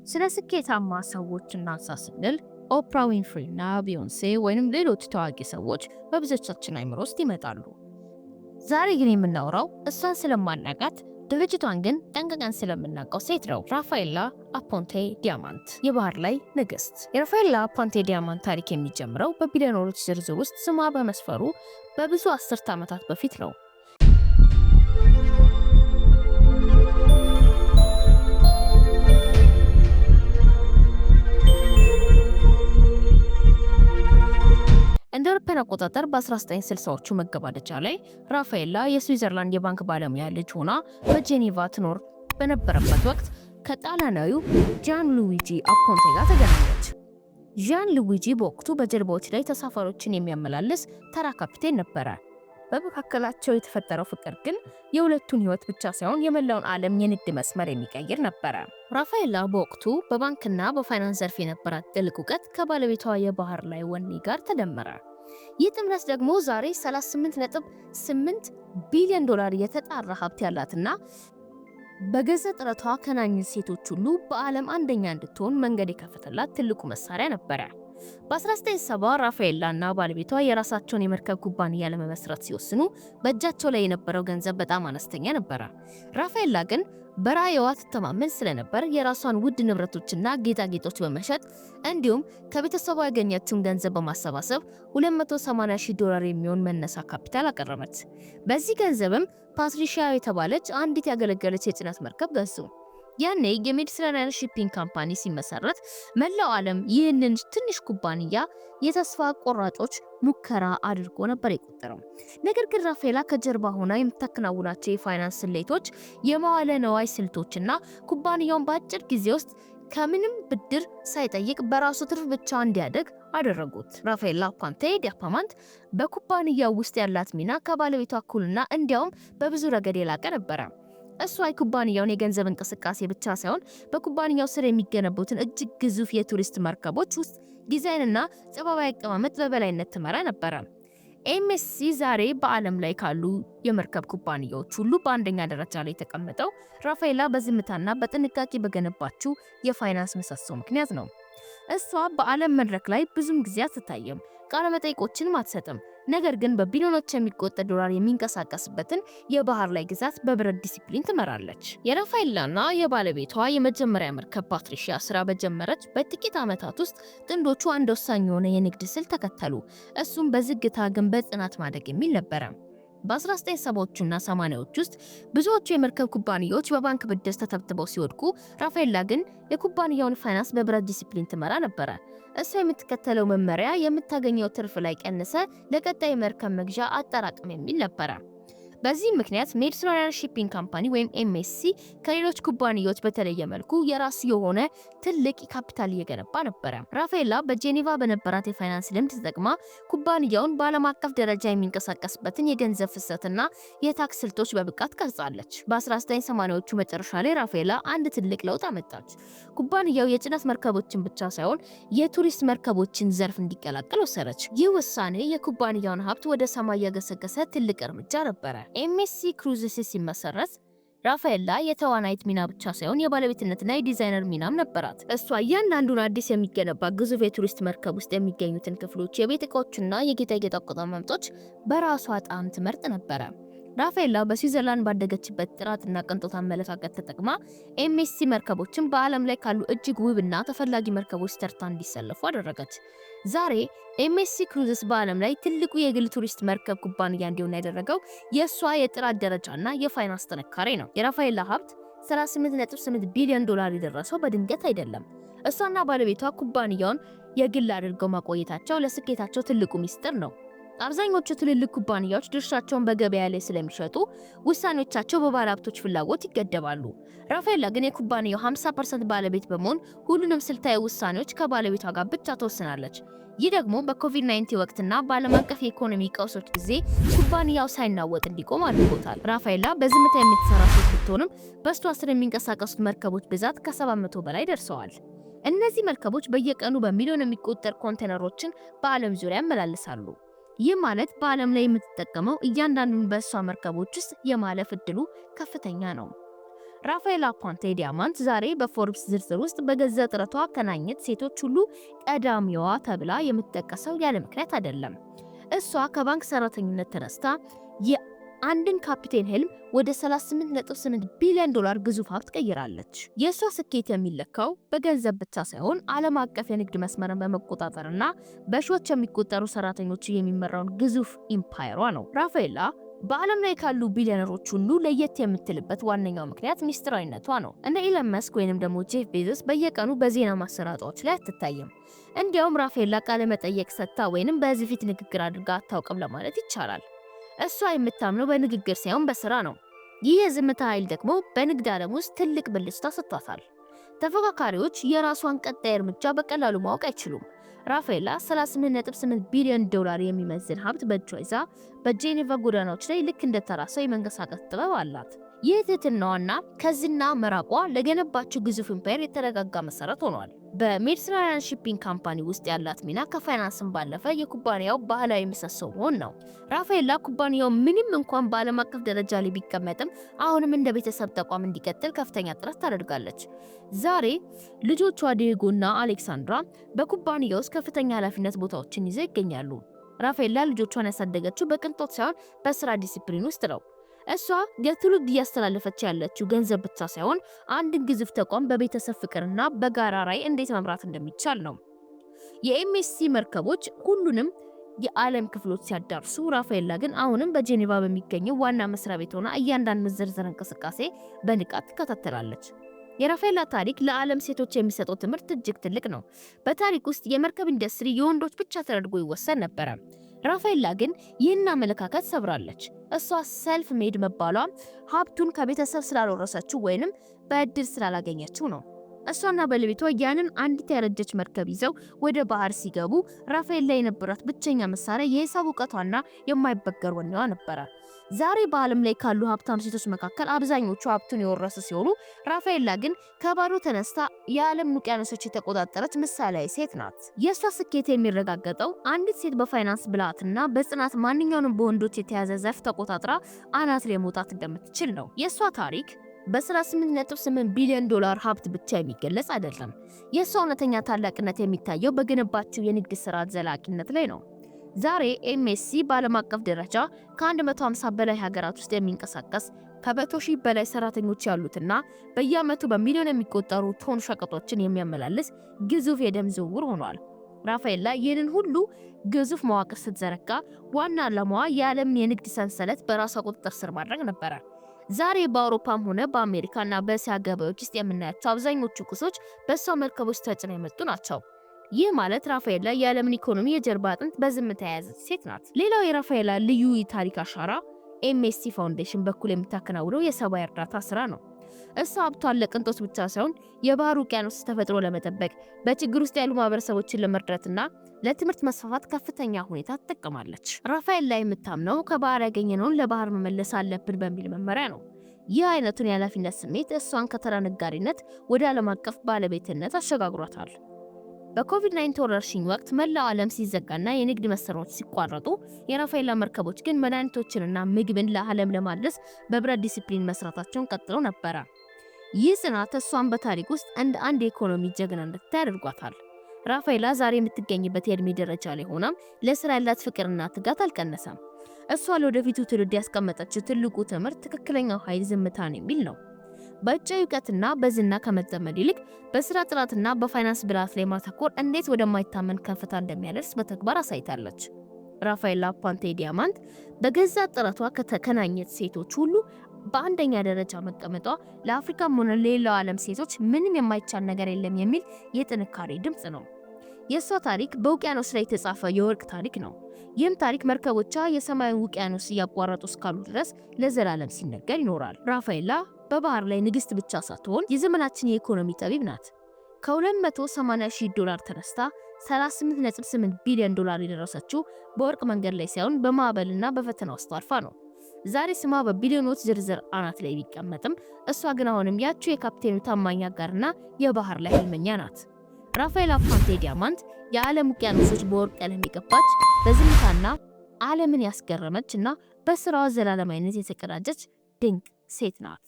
ስለ ስኬታማ ሰዎች እናንሳ ስንል ኦፕራ ዊንፍሪ እና ቢዮንሴ ወይንም ሌሎች ታዋቂ ሰዎች በብዙዎቻችን አይምሮ ውስጥ ይመጣሉ። ዛሬ ግን የምናወራው እሷን ስለማናቃት ድርጅቷን ግን ጠንቅቀን ስለምናውቀው ሴት ነው። ራፋኤላ አፖንቴ ዲያማንት የባህር ላይ ንግስት። የራፋኤላ አፖንቴ ዲያማንት ታሪክ የሚጀምረው በቢሊዮነሮች ዝርዝር ውስጥ ስሟ በመስፈሩ በብዙ አስርት ዓመታት በፊት ነው። እንደ አውሮፓውያን አቆጣጠር በ1960ዎቹ መገባደጃ ላይ ራፋኤላ የስዊዘርላንድ የባንክ ባለሙያ ልጅ ሆና በጄኔቫ ትኖር በነበረበት ወቅት ከጣሊያናዊው ጃን ሉዊጂ አፖንቴ ጋር ተገናኘች። ጃን ሉዊጂ በወቅቱ በጀልባዎች ላይ ተሳፋሪዎችን የሚያመላልስ ተራ ካፒቴን ነበረ። በመካከላቸው የተፈጠረው ፍቅር ግን የሁለቱን ሕይወት ብቻ ሳይሆን የመላውን ዓለም የንግድ መስመር የሚቀይር ነበረ። ራፋኤላ በወቅቱ በባንክና በፋይናንስ ዘርፍ የነበራት ጥልቅ እውቀት ከባለቤቷ የባህር ላይ ወኔ ጋር ተደመረ። ይህ ጥምረት ደግሞ ዛሬ 38.8 ቢሊዮን ዶላር የተጣራ ሀብት ያላትና በገዛ ጥረቷ ከናኙት ሴቶች ሁሉ በዓለም አንደኛ እንድትሆን መንገድ የከፈተላት ትልቁ መሳሪያ ነበረ። በ1970 ራፋኤላ እና ባለቤቷ የራሳቸውን የመርከብ ኩባንያ ለመመስረት ሲወስኑ በእጃቸው ላይ የነበረው ገንዘብ በጣም አነስተኛ ነበረ። ራፋኤላ ግን በራዕይዋ ትተማመን ስለነበር የራሷን ውድ ንብረቶችና ጌጣጌጦች በመሸጥ እንዲሁም ከቤተሰቧ ያገኘችውን ገንዘብ በማሰባሰብ $280,000 የሚሆን መነሻ ካፒታል አቀረበች። በዚህ ገንዘብም ፓትሪሺያ የተባለች አንዲት ያገለገለች የጭነት መርከብ ገዙ። ያኔ የሜዲትራኒያን ሺፒንግ ካምፓኒ ሲመሰረት መላው ዓለም ይህንን ትንሽ ኩባንያ የተስፋ ቆራጮች ሙከራ አድርጎ ነበር የቆጠረው። ነገር ግን ራፋኤላ ከጀርባ ሆና የምታከናውናቸው የፋይናንስ ስሌቶች፣ የመዋለ ነዋይ ስልቶችና ኩባንያውን በአጭር ጊዜ ውስጥ ከምንም ብድር ሳይጠይቅ በራሱ ትርፍ ብቻ እንዲያደግ አደረጉት። ራፋኤላ አፖንቴ ዲያማንት በኩባንያው ውስጥ ያላት ሚና ከባለቤቷ እኩልና እንዲያውም በብዙ ረገድ የላቀ ነበረ። እሷ የኩባንያውን የገንዘብ እንቅስቃሴ ብቻ ሳይሆን በኩባንያው ስር የሚገነቡትን እጅግ ግዙፍ የቱሪስት መርከቦች ውስጥ ዲዛይንና ጥበባዊ አቀማመጥ በበላይነት ትመራ ነበረ። ኤምኤስሲ ዛሬ በዓለም ላይ ካሉ የመርከብ ኩባንያዎች ሁሉ በአንደኛ ደረጃ ላይ የተቀመጠው ራፋኤላ በዝምታና በጥንቃቄ በገነባችው የፋይናንስ ምሰሶ ምክንያት ነው። እሷ በዓለም መድረክ ላይ ብዙም ጊዜ አትታይም፣ ቃለ መጠይቆችንም አትሰጥም። ነገር ግን በቢሊዮኖች የሚቆጠር ዶላር የሚንቀሳቀስበትን የባህር ላይ ግዛት በብረት ዲሲፕሊን ትመራለች። የራፋኤላና የባለቤቷ የመጀመሪያ መርከብ ፓትሪሺያ ስራ በጀመረች በጥቂት ዓመታት ውስጥ ጥንዶቹ አንድ ወሳኝ የሆነ የንግድ ስልት ተከተሉ። እሱም በዝግታ ግን በጽናት ማደግ የሚል ነበረ። በ1970ዎቹና 80ዎቹ ውስጥ ብዙዎቹ የመርከብ ኩባንያዎች በባንክ ብድር ተተብትበው ሲወድቁ፣ ራፋኤላ ግን የኩባንያውን ፋይናንስ በብረት ዲሲፕሊን ትመራ ነበረ። እሷ የምትከተለው መመሪያ የምታገኘው ትርፍ ላይ ቀንሰ ለቀጣይ መርከብ መግዣ አጠራቅም የሚል ነበረ። በዚህ ምክንያት ሜዲትራኒያን ሺፒንግ ካምፓኒ ወይም ኤምኤስሲ ከሌሎች ኩባንያዎች በተለየ መልኩ የራሱ የሆነ ትልቅ ካፒታል እየገነባ ነበረ። ራፋኤላ በጄኔቫ በነበራት የፋይናንስ ልምድ ተጠቅማ ኩባንያውን በዓለም አቀፍ ደረጃ የሚንቀሳቀስበትን የገንዘብ ፍሰትና የታክስ ስልቶች በብቃት ቀርጻለች። በ1980ዎቹ መጨረሻ ላይ ራፋኤላ አንድ ትልቅ ለውጥ አመጣች። ኩባንያው የጭነት መርከቦችን ብቻ ሳይሆን የቱሪስት መርከቦችን ዘርፍ እንዲቀላቀል ወሰነች። ይህ ውሳኔ የኩባንያውን ሀብት ወደ ሰማይ ያገሰገሰ ትልቅ እርምጃ ነበረ። ኤምኤስሲ ክሩዝስ ሲመሰረት ራፋኤላ የተዋናይት ሚና ብቻ ሳይሆን የባለቤትነትና የዲዛይነር ሚናም ነበራት። እሷ እያንዳንዱን አዲስ የሚገነባ ግዙፍ የቱሪስት መርከብ ውስጥ የሚገኙትን ክፍሎች፣ የቤት ዕቃዎችና የጌጣጌጥ አቀማመጦች በራሷ ጣዕም ትመርጥ ነበረ። ራፋኤላ በስዊዘርላንድ ባደገችበት ጥራትና ቅንጦት አመለካከት ተጠቅማ ኤምኤስሲ መርከቦችን በዓለም ላይ ካሉ እጅግ ውብና ተፈላጊ መርከቦች ተርታ እንዲሰለፉ አደረገች። ዛሬ ኤምኤስሲ ክሩዝስ በዓለም ላይ ትልቁ የግል ቱሪስት መርከብ ኩባንያ እንዲሆን ያደረገው የእሷ የጥራት ደረጃና የፋይናንስ ጥንካሬ ነው። የራፋኤላ ሀብት 38.8 ቢሊዮን ዶላር የደረሰው በድንገት አይደለም። እሷና ባለቤቷ ኩባንያውን የግል አድርገው ማቆየታቸው ለስኬታቸው ትልቁ ሚስጥር ነው። አብዛኞቹ ትልልቅ ኩባንያዎች ድርሻቸውን በገበያ ላይ ስለሚሸጡ ውሳኔዎቻቸው በባለሀብቶች ፍላጎት ይገደባሉ። ራፋኤላ ግን የኩባንያው 50% ባለቤት በመሆን ሁሉንም ስልታዊ ውሳኔዎች ከባለቤቷ ጋር ብቻ ተወስናለች። ይህ ደግሞ በኮቪድ-19 ወቅትና በዓለም አቀፍ የኢኮኖሚ ቀውሶች ጊዜ ኩባንያው ሳይናወጥ እንዲቆም አድርጎታል። ራፋኤላ በዝምታ የምትሰራ ሴት ብትሆንም በእሷ ስር የሚንቀሳቀሱት መርከቦች ብዛት ከ700 በላይ ደርሰዋል። እነዚህ መርከቦች በየቀኑ በሚሊዮን የሚቆጠር ኮንቴነሮችን በዓለም ዙሪያ ያመላልሳሉ። ይህ ማለት በዓለም ላይ የምትጠቀመው እያንዳንዱን በእሷ መርከቦች ውስጥ የማለፍ እድሉ ከፍተኛ ነው። ራፋኤላ ፖንቴ ዲያማንት ዛሬ በፎርብስ ዝርዝር ውስጥ በገዛ ጥረቷ ከናኘት ሴቶች ሁሉ ቀዳሚዋ ተብላ የምትጠቀሰው ያለ ምክንያት አይደለም። እሷ ከባንክ ሰራተኝነት ተነስታ የአንድን ካፒቴን ህልም ወደ 38.8 ቢሊዮን ዶላር ግዙፍ ሀብት ቀይራለች። የእሷ ስኬት የሚለካው በገንዘብ ብቻ ሳይሆን ዓለም አቀፍ የንግድ መስመርን በመቆጣጠርና በሺዎች የሚቆጠሩ ሰራተኞች የሚመራውን ግዙፍ ኢምፓየሯ ነው። ራፋኤላ በዓለም ላይ ካሉ ቢሊዮነሮች ሁሉ ለየት የምትልበት ዋነኛው ምክንያት ሚስጥራዊነቷ ነው። እንደ ኢለን መስክ ወይንም ደግሞ ጄፍ ቤዞስ በየቀኑ በዜና ማሰራጫዎች ላይ አትታይም። እንዲያውም ራፋኤላ ቃለ መጠይቅ ሰጥታ ወይንም በህዝብ ፊት ንግግር አድርጋ አታውቅም ለማለት ይቻላል። እሷ የምታምነው በንግግር ሳይሆን በስራ ነው። ይህ የዝምታ ኃይል ደግሞ በንግድ ዓለም ውስጥ ትልቅ ብልጭታ ሰጥቷታል። ተፎካካሪዎች የራሷን ቀጣይ እርምጃ በቀላሉ ማወቅ አይችሉም። ራፋኤላ 38.8 ቢሊዮን ዶላር የሚመዝን ሀብት በእጇ ይዛ በጄኔቫ ጎዳናዎች ላይ ልክ እንደተራሰው የመንቀሳቀስ ጥበብ አላት። ይህ ትህትናዋና ከዝና መራቋ ለገነባቸው ግዙፍ ኢምፓየር የተረጋጋ መሰረት ሆኗል። በሜዲትራኒያን ሺፒንግ ካምፓኒ ውስጥ ያላት ሚና ከፋይናንስም ባለፈ የኩባንያው ባህላዊ ምሰሶ መሆን ነው። ራፋኤላ ኩባንያው ምንም እንኳን በዓለም አቀፍ ደረጃ ላይ ቢቀመጥም አሁንም እንደ ቤተሰብ ተቋም እንዲቀጥል ከፍተኛ ጥረት ታደርጋለች። ዛሬ ልጆቿ ዲዬጎና አሌክሳንድራ በኩባንያው ውስጥ ከፍተኛ ኃላፊነት ቦታዎችን ይዘው ይገኛሉ። ራፋኤላ ልጆቿን ያሳደገችው በቅንጦት ሳይሆን በስራ ዲሲፕሊን ውስጥ ነው። እሷ የትውልድ እያስተላለፈች ያለችው ገንዘብ ብቻ ሳይሆን አንድን ግዙፍ ተቋም በቤተሰብ ፍቅርና በጋራ ራዕይ እንዴት መምራት እንደሚቻል ነው። የኤምኤስሲ መርከቦች ሁሉንም የዓለም ክፍሎች ሲያዳርሱ፣ ራፋኤላ ግን አሁንም በጄኔቫ በሚገኘው ዋና መስሪያ ቤት ሆና እያንዳንዱ ዝርዝር እንቅስቃሴ በንቃት ትከታተላለች። የራፋኤላ ታሪክ ለዓለም ሴቶች የሚሰጠው ትምህርት እጅግ ትልቅ ነው። በታሪክ ውስጥ የመርከብ ኢንዱስትሪ የወንዶች ብቻ ተደርጎ ይወሰን ነበር። ራፋኤላ ግን ይህን አመለካከት ሰብራለች። እሷ ሰልፍ ሜድ መባሏ ሀብቱን ከቤተሰብ ስላልወረሰችው ወይንም በእድል ስላላገኘችው ነው። እሷና ባለቤቷ ያንን አንዲት ያረጀች መርከብ ይዘው ወደ ባህር ሲገቡ ራፋኤላ የነበራት ብቸኛ መሳሪያ የሂሳብ እውቀቷና የማይበገር ወኔዋ ነበረ። ዛሬ በዓለም ላይ ካሉ ሀብታም ሴቶች መካከል አብዛኞቹ ሀብቱን የወረሱ ሲሆኑ፣ ራፋኤላ ግን ከባዶ ተነስታ የዓለም ውቅያኖሶች የተቆጣጠረች ምሳሌያዊ ሴት ናት። የእሷ ስኬት የሚረጋገጠው አንዲት ሴት በፋይናንስ ብልሃትና በጽናት ማንኛውንም በወንዶች የተያዘ ዘርፍ ተቆጣጥራ አናት ላይ መውጣት እንደምትችል ነው። የእሷ ታሪክ በ38.8 ቢሊዮን ዶላር ሀብት ብቻ የሚገለጽ አይደለም። የእሷ እውነተኛ ታላቅነት የሚታየው በገነባቸው የንግድ ስርዓት ዘላቂነት ላይ ነው። ዛሬ ኤምኤስሲ በዓለም አቀፍ ደረጃ ከ150 በላይ ሀገራት ውስጥ የሚንቀሳቀስ ከ100 ሺህ በላይ ሰራተኞች ያሉትና በየዓመቱ በሚሊዮን የሚቆጠሩ ቶን ሸቀጦችን የሚያመላልስ ግዙፍ የደም ዝውውር ሆኗል። ራፋኤላ ይህንን ሁሉ ግዙፍ መዋቅር ስትዘረጋ ዋና ዓላማዋ የዓለም የንግድ ሰንሰለት በራሷ ቁጥጥር ስር ማድረግ ነበረ። ዛሬ በአውሮፓም ሆነ በአሜሪካና በእስያ ገበያዎች ውስጥ የምናያቸው አብዛኞቹ ቁሶች በእሷ መርከቦች ተጭነው የመጡ ናቸው። ይህ ማለት ራፋኤላ የዓለምን ኢኮኖሚ የጀርባ አጥንት በዝምታ የያዘች ሴት ናት። ሌላው የራፋኤላ ልዩ የታሪክ አሻራ ኤምኤስሲ ፋውንዴሽን በኩል የምታከናውነው የሰብአዊ እርዳታ ስራ ነው። እሷ ሀብቷን ለቅንጦት ብቻ ሳይሆን የባህር ውቅያኖስ ተፈጥሮ ለመጠበቅ፣ በችግር ውስጥ ያሉ ማህበረሰቦችን ለመርዳትና ለትምህርት መስፋፋት ከፍተኛ ሁኔታ ትጠቀማለች። ራፋኤላ የምታምነው ከባህር ያገኘነውን ለባህር መመለስ አለብን በሚል መመሪያ ነው። ይህ አይነቱን የኃላፊነት ስሜት እሷን ከተራ ነጋዴነት ወደ ዓለም አቀፍ ባለቤትነት አሸጋግሯታል። በኮቪድ-19 ወረርሽኝ ወቅት መላው ዓለም ሲዘጋና የንግድ መስመሮች ሲቋረጡ፣ የራፋኤላ መርከቦች ግን መድኃኒቶችንና ምግብን ለዓለም ለማድረስ በብረት ዲሲፕሊን መስራታቸውን ቀጥለው ነበረ። ይህ ጽናት እሷን በታሪክ ውስጥ እንደ አንድ የኢኮኖሚ ጀግና እንድትታይ አድርጓታል። ራፋኤላ ዛሬ የምትገኝበት የእድሜ ደረጃ ላይ ሆናም ለስራ ያላት ፍቅርና ትጋት አልቀነሰም። እሷ ለወደፊቱ ትውልድ ያስቀመጠችው ትልቁ ትምህርት ትክክለኛው ኃይል ዝምታ ነው የሚል ነው። በእጃዊ እውቀትና በዝና ከመጠመድ ይልቅ በስራ ጥራትና በፋይናንስ ብልሃት ላይ ማተኮር እንዴት ወደማይታመን ከፍታ እንደሚያደርስ በተግባር አሳይታለች። ራፋኤላ ፖንቴ ዲያማንት በገዛ ጥረቷ ከተከናኘት ሴቶች ሁሉ በአንደኛ ደረጃ መቀመጧ ለአፍሪካም ሆነ ለሌላው ዓለም ሴቶች ምንም የማይቻል ነገር የለም የሚል የጥንካሬ ድምጽ ነው። የእሷ ታሪክ በውቅያኖስ ላይ የተጻፈ የወርቅ ታሪክ ነው። ይህም ታሪክ መርከቦቿ የሰማያዊ ውቅያኖስ እያቋረጡ እስካሉ ድረስ ለዘላለም ሲነገር ይኖራል። ራፋኤላ በባህር ላይ ንግስት ብቻ ሳትሆን የዘመናችን የኢኮኖሚ ጠቢብ ናት። $280,000 ተነስታ 38.8 ቢሊዮን ዶላር የደረሰችው በወርቅ መንገድ ላይ ሳይሆን በማዕበልና በፈተና ውስጥ አልፋ ነው። ዛሬ ስሟ በቢሊዮኖች ዝርዝር አናት ላይ ቢቀመጥም እሷ ግን አሁንም ያቺው የካፕቴኑ ታማኝ አጋርና የባህር ላይ ህልመኛ ናት። ራፋኤላ ፖንቴ ዲያማንት የዓለም ውቅያኖሶች በወርቅ ቀለም የገባች በዝምታና ዓለምን ያስገረመች እና በስራዋ ዘላለማዊነት የተቀዳጀች ድንቅ ሴት ናት።